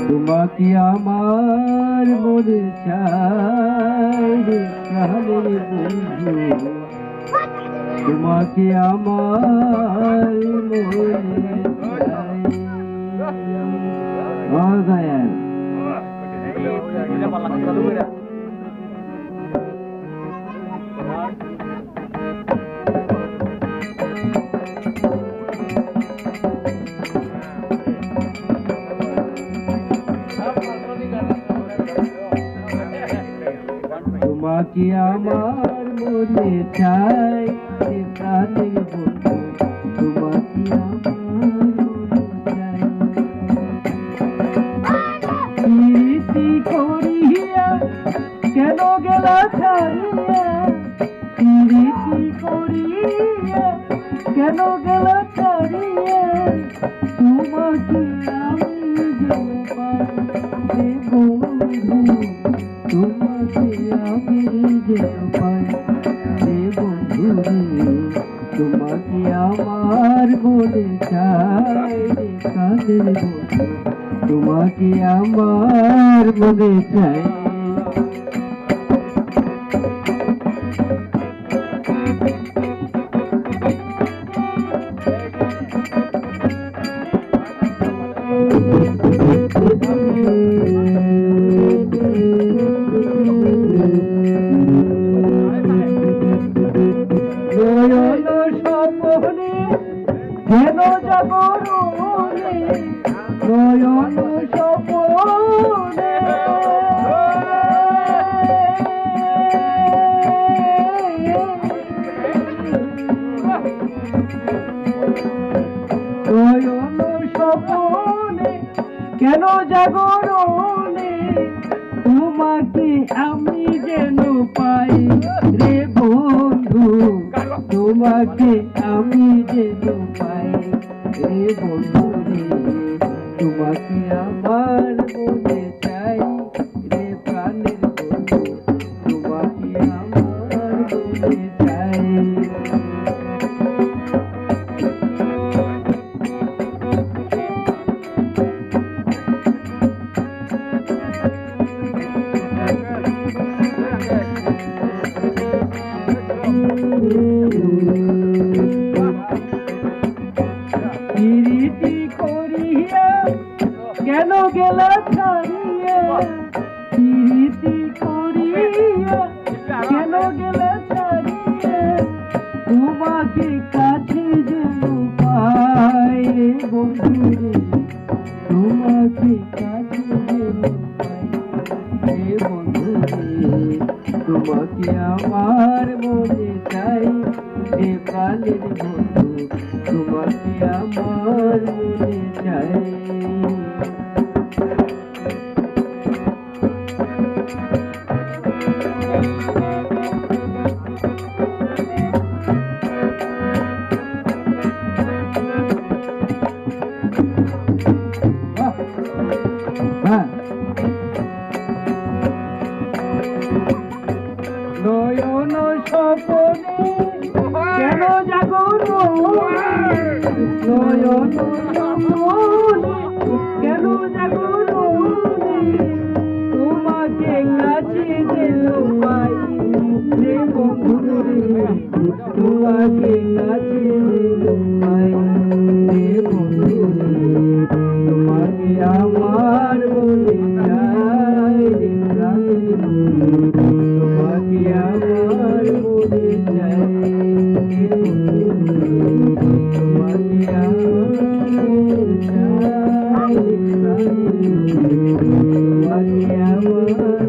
তোমাকে আমার মনে চাই রে প্রাণের বন্ধু, তোমাকে আমার মনে চাই। তোমাকে আমার মনে চাই প্রাণের বন্ধু, তোমাকে আমার প্রীতি করিয়া কেন গেলা ছাড়িয়া, প্রীতি করিয়া কেন গেলা ছাড়িয়া, তোমাকে আমি যেন পাই বন্ধু, তোমাকে আমি যেন পাই বন্ধু রে, তোমাকে আমার মনে চাই রে কাঁদের বন্ধু, তোমাকে আমার মনে চাই। কেন জাগরণে নয়ন স্বপনে, নয়ন স্বপনে কেন জাগরণে, তোমাকে আমি যেন পাই রে বন্ধু, তোমাকে আমি যেন পাই রে বন্ধু রে, তোমাকে আমার মনে চাই রে প্রাণের বন্ধু, তোমাকে আমার মনে চাই। প্রীতি করিয়া কেন গেলা ছাড়িয়া, প্রীতি করিয়া কেন গেলা ছাড়িয়া, তোমাকে কাছে যেন পাই রে বন্ধু রে, তোমাকে কাছে যেন পাই রে বন্ধু রে, তোমাকে আমার মনে চাই রে প্রাণের বন্ধু, তোমাকে আমার মনে চাই। নয়ন স্বপনে কেন জাগরণে, নয়ন স্বপনে কেন জাগরণে, তোমাকে কাছে যেন পাই রে বন্ধু রে, তোমাকে কাছে যেন পাই রে বন্ধু রে, তোমাকে আমার মনে চাই রে প্রাণের বন্ধু, তোমাকে আমার মনে চাই রে বন্ধু, তোমাকে আমার মনে চাই রে প্রাণের বন্ধু, তোমাকে আমার